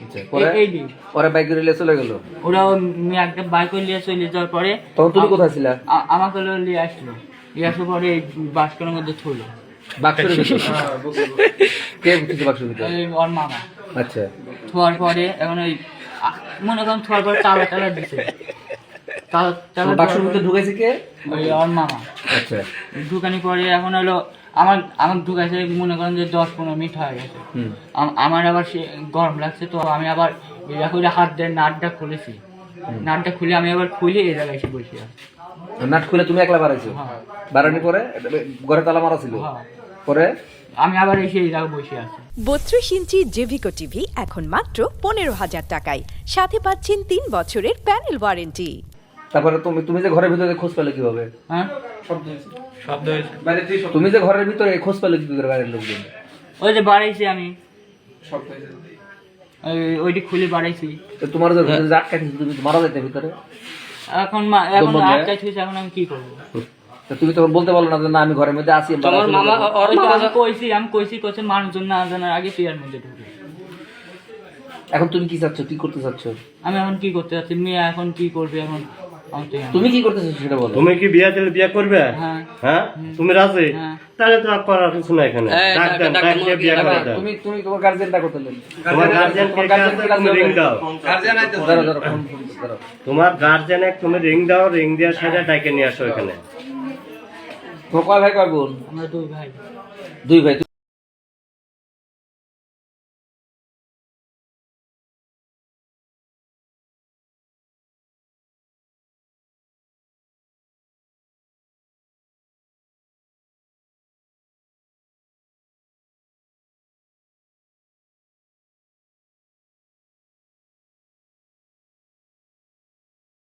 আচ্ছা, পরে বাইক করে চলে গেল। ওরা একটা বাইক নিয়ে চলে যাওয়ার পরে তখন তুমি কোথায় ছিলা? আমাকে নিয়ে আসলো, নিয়ে আসার পরে বাক্সের মধ্যে থইলো। বাক্সের ভিতরে কে বুঝছে বাক্সের ভিতরে? ওর মামা। আচ্ছা, থোয়ার পরে এখন ওই মনে করেন থোয়ার পরে তালা দিছে। বাক্সের ভিতরে ঢুকাইছে কে? ওই ওর মামা। আচ্ছা, ঢুকানি পরে এখন হলো আমার ঢুকাইছে মনে করেন যে 10-15 মিনিট হয়ে গেছে। আমার আবার সে গরম লাগছে, তো আমি আবার হাত দিয়ে নাটটা খুলেছি। নাটটা খুলে আমি আবার খুলে এই জায়গায় এসে বসে আছি। নাট খুলে তুমি একলা বাড়াইছো? হ্যাঁ। বাড়ানোর পরে ঘরে তালা মারা ছিল? হ্যাঁ। পরে আমি আবার এসে এই জায়গায় বসে আছি। 32 ইঞ্চি জেভিকো টিভি এখন মাত্র 15,000 টাকায়, সাথে পাচ্ছেন 3 বছরের প্যানেল ওয়ারেন্টি। তারপরে তুমি যে ঘরের ভিতরে খোঁজ পেলে কিভাবে? হ্যাঁ, তুমি যে ঘরের ভিতরে খোঁজ পেলে কি করে বাইরের লোকজন? ওই যে বাড়াইছি আমি, ওইটি খুলে বাড়াইছি। তো তোমার যে ঘরে আটকাইছিস, তুমি মারা যেতে ভিতরে? এখন আটকাই থুইছে, এখন আমি কি করবো? তো তুমি তখন বলতে পারলো না যে না আমি ঘরের মধ্যে আছি? আমি কইছি মানুষজন না জানার আগে তুই এর মধ্যে ঢুকে। এখন তুমি কি চাচ্ছ, কি করতে চাচ্ছ? আমি এখন কি করতে চাচ্ছি, মেয়ে এখন কি করবে এখন? তুমি কি করতে চাচ্ছ সেটা বলো। তুমি কি বিয়ে করবে? হ্যাঁ। হ্যাঁ, তুমি রাজি? হ্যাঁ। তাহলে তো আর করার কিছু নাই এখানে। ডাক দেন, ডাক দিয়ে বিয়ে করে দেন। তুমি তোমার গার্জিয়ানটা করতে লেন। তোমার গার্জিয়ান কে আছে? তুমি রিং দাও। তোমার গার্জিয়ানে তুমি রিং দাও, রিং দিয়ে সাজা ডাকে নিয়ে আসো এখানে। তোমার কয় ভাই কয় বোন? আমরা দুই ভাই। দুই ভাই।